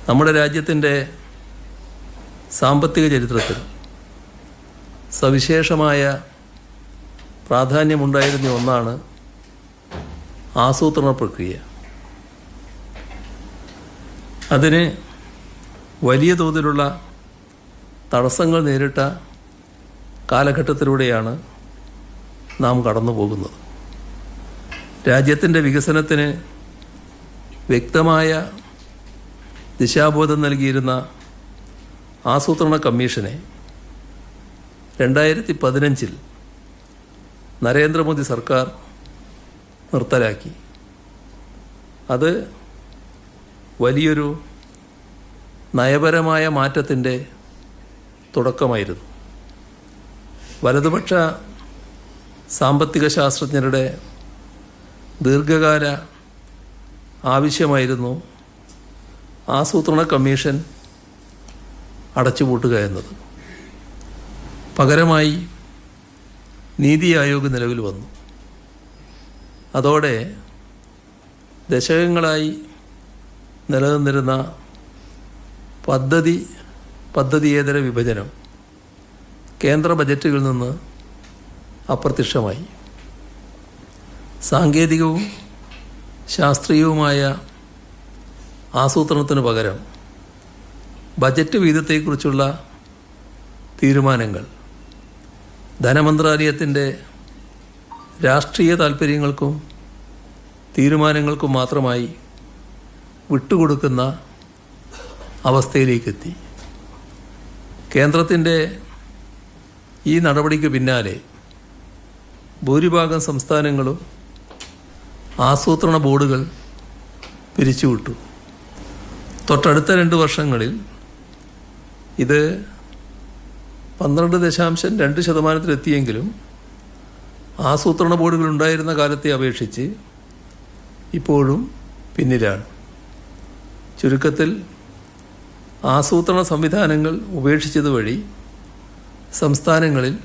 നമ്മുടെ രാജ്യത്തിൻ്റെ സാമ്പത്തിക ചരിത്രത്തിൽ സവിശേഷമായ പ്രാധാന്യമുണ്ടായിരുന്ന ഒന്നാണ് ആസൂത്രണ പ്രക്രിയ. അതിന് വലിയ തോതിലുള്ള തടസ്സങ്ങൾ നേരിട്ട കാലഘട്ടത്തിലൂടെയാണ് നാം കടന്നു പോകുന്നത്. രാജ്യത്തിൻ്റെ വികസനത്തിന് വ്യക്തമായ ദിശാബോധം നൽകിയിരുന്ന ആസൂത്രണ കമ്മീഷനെ 2015 നരേന്ദ്രമോദി സർക്കാർ നിർത്തലാക്കി. അത് വലിയൊരു നയപരമായ മാറ്റത്തിൻ്റെ തുടക്കമായിരുന്നു. വലതുപക്ഷ സാമ്പത്തിക ശാസ്ത്രജ്ഞരുടെ ദീർഘകാല ആവശ്യമായിരുന്നു ആസൂത്രണ കമ്മീഷൻ അടച്ചുപൂട്ടുക എന്നത്. പകരമായി നീതി ആയോഗ് നിലവിൽ വന്നു. അതോടെ ദശകങ്ങളായി നിലനിന്നിരുന്ന പദ്ധതിയേതര വിഭജനം കേന്ദ്ര ബജറ്റുകളിൽ നിന്ന് അപ്രത്യക്ഷമായി. സാങ്കേതികവും ശാസ്ത്രീയവുമായ ആസൂത്രണത്തിന് പകരം ബജറ്റ് വീതത്തെക്കുറിച്ചുള്ള തീരുമാനങ്ങൾ ധനമന്ത്രാലയത്തിൻ്റെ രാഷ്ട്രീയ താൽപ്പര്യങ്ങൾക്കും തീരുമാനങ്ങൾക്കും മാത്രമായി വിട്ടുകൊടുക്കുന്ന അവസ്ഥയിലേക്കെത്തി. കേന്ദ്രത്തിൻ്റെ ഈ നടപടിക്ക് പിന്നാലെ ഭൂരിഭാഗം സംസ്ഥാനങ്ങളും ആസൂത്രണ ബോർഡുകൾ പിരിച്ചുവിട്ടു. തൊട്ടടുത്ത 2 വർഷങ്ങളിൽ ഇത് 12.2% ആസൂത്രണ ബോർഡുകൾ ഉണ്ടായിരുന്ന കാലത്തെ അപേക്ഷിച്ച് ഇപ്പോഴും പിന്നിലാണ്. ചുരുക്കത്തിൽ ആസൂത്രണ സംവിധാനങ്ങൾ ഉപേക്ഷിച്ചത് വഴി സംസ്ഥാനങ്ങളിൽ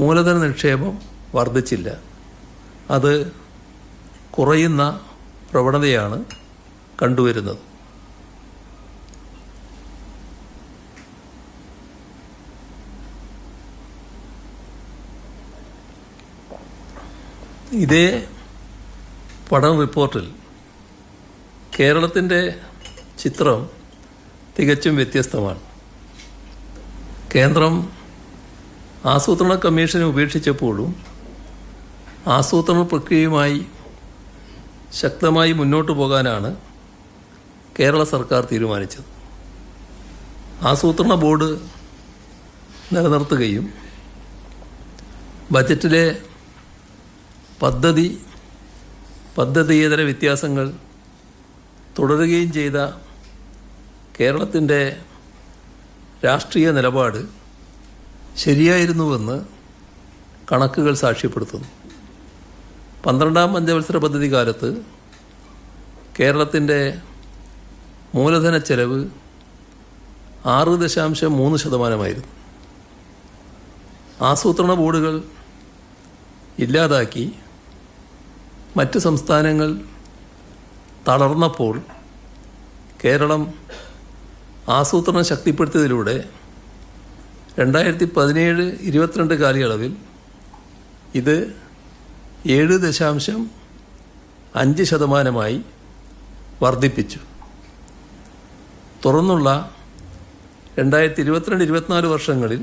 മൂലധന നിക്ഷേപം വർദ്ധിച്ചില്ല. അത് കുറയുന്ന പ്രവണതയാണ് കണ്ടുവരുന്നത്. ഇതേ പഠന റിപ്പോർട്ടിൽ കേരളത്തിൻ്റെ ചിത്രം തികച്ചും വ്യത്യസ്തമാണ്. കേന്ദ്രം ആസൂത്രണ കമ്മീഷനെ ഉപേക്ഷിച്ചപ്പോഴും ആസൂത്രണ പ്രക്രിയയുമായി ശക്തമായി മുന്നോട്ട് പോകാനാണ് കേരള സർക്കാർ തീരുമാനിച്ചത്. ആസൂത്രണ ബോർഡ് നിലനിർത്തുകയും ബജറ്റിലെ പദ്ധതിയേതര വ്യത്യാസങ്ങൾ തുടരുകയും ചെയ്ത കേരളത്തിൻ്റെ രാഷ്ട്രീയ നിലപാട് ശരിയായിരുന്നുവെന്ന് കണക്കുകൾ സാക്ഷ്യപ്പെടുത്തുന്നു. 12ാം പഞ്ചവത്സര പദ്ധതി കാലത്ത് കേരളത്തിൻ്റെ മൂലധന ചെലവ് 6.3%. ആസൂത്രണ ബോർഡുകൾ ഇല്ലാതാക്കി മറ്റ് സംസ്ഥാനങ്ങൾ തളർന്നപ്പോൾ കേരളം ആസൂത്രണം ശക്തിപ്പെടുത്തിയതിലൂടെ 2017-22 കാലയളവിൽ ഇത് 7.5% വർദ്ധിപ്പിച്ചു. തുടർന്നുള്ള 2022-24 വർഷങ്ങളിൽ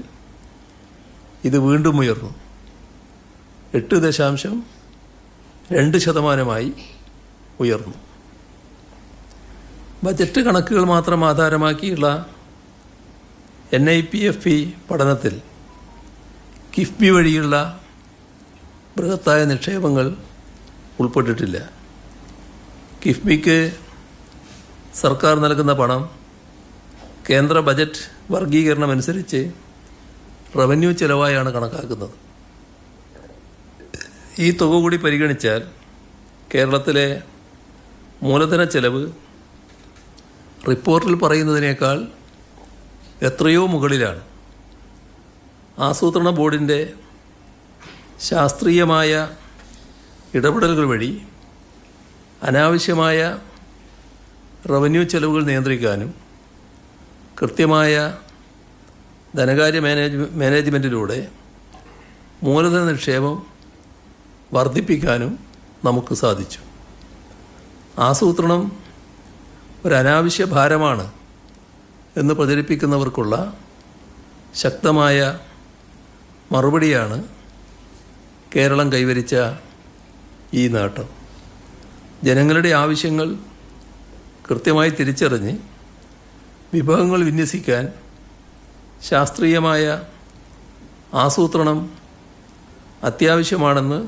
ഇത് വീണ്ടും ഉയർന്നു 8.2% ഉയർന്നു. ബജറ്റ് കണക്കുകൾ മാത്രം ആധാരമാക്കിയുള്ള NIPFP പഠനത്തിൽ കിഫ്ബി വഴിയുള്ള ബൃഹത്തായ നിക്ഷേപങ്ങൾ ഉൾപ്പെട്ടിട്ടില്ല. കിഫ്ബിക്ക് സർക്കാർ നൽകുന്ന പണം കേന്ദ്ര ബജറ്റ് വർഗീകരണം അനുസരിച്ച് റവന്യൂ ചെലവായാണ് കണക്കാക്കുന്നത്. ഈ തുക കൂടി പരിഗണിച്ചാൽ കേരളത്തിലെ മൂലധന ചെലവ് റിപ്പോർട്ടിൽ പറയുന്നതിനേക്കാൾ എത്രയോ മുകളിലാണ്. ആസൂത്രണ ബോർഡിൻ്റെ ശാസ്ത്രീയമായ ഇടപെടലുകൾ വഴി അനാവശ്യമായ റവന്യൂ ചെലവുകൾ നിയന്ത്രിക്കാനും കൃത്യമായ ധനകാര്യ മാനേജ്മെൻറ്റിലൂടെ മൂലധന നിക്ഷേപം വർദ്ധിപ്പിക്കാനും നമുക്ക് സാധിച്ചു. ആസൂത്രണം ഒരു അനാവശ്യ ഭാരമാണ് എന്ന് പ്രചരിപ്പിക്കുന്നവർക്കുള്ള ശക്തമായ മറുപടിയാണ് കേരളം കൈവരിച്ച ഈ നേട്ടം. ജനങ്ങളുടെ ആവശ്യങ്ങൾ കൃത്യമായി തിരിച്ചറിഞ്ഞ് വിഭവങ്ങൾ വിന്യസിക്കാൻ ശാസ്ത്രീയമായ ആസൂത്രണം അത്യാവശ്യമാണെന്ന്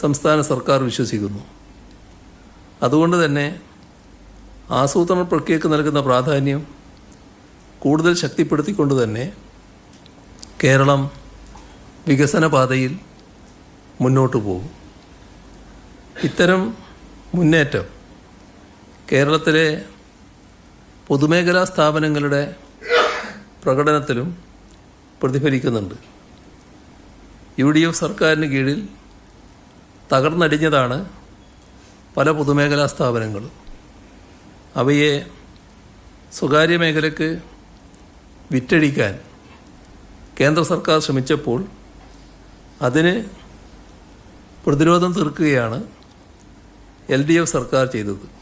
സംസ്ഥാന സർക്കാർ വിശ്വസിക്കുന്നു. അതുകൊണ്ട് തന്നെ ആസൂത്രണ പ്രക്രിയക്ക് നൽകുന്ന പ്രാധാന്യം കൂടുതൽ ശക്തിപ്പെടുത്തിക്കൊണ്ട് തന്നെ കേരളം വികസന പാതയിൽ മുന്നോട്ട് പോകും. ഇത്തരം മുന്നേറ്റം കേരളത്തിലെ പൊതുമേഖലാ സ്ഥാപനങ്ങളുടെ പ്രകടനത്തിലും പ്രതിഫലിക്കുന്നുണ്ട്. UDF സർക്കാരിന് കീഴിൽ തകർന്നടിഞ്ഞതാണ് പല പൊതുമേഖലാ സ്ഥാപനങ്ങളും. അവയെ സ്വകാര്യ മേഖലയ്ക്ക് വിറ്റഴിക്കാൻ കേന്ദ്ര സർക്കാർ ശ്രമിച്ചപ്പോൾ അതിന് പ്രതിരോധം തീർക്കുകയാണ് LDF സർക്കാർ ചെയ്തത്.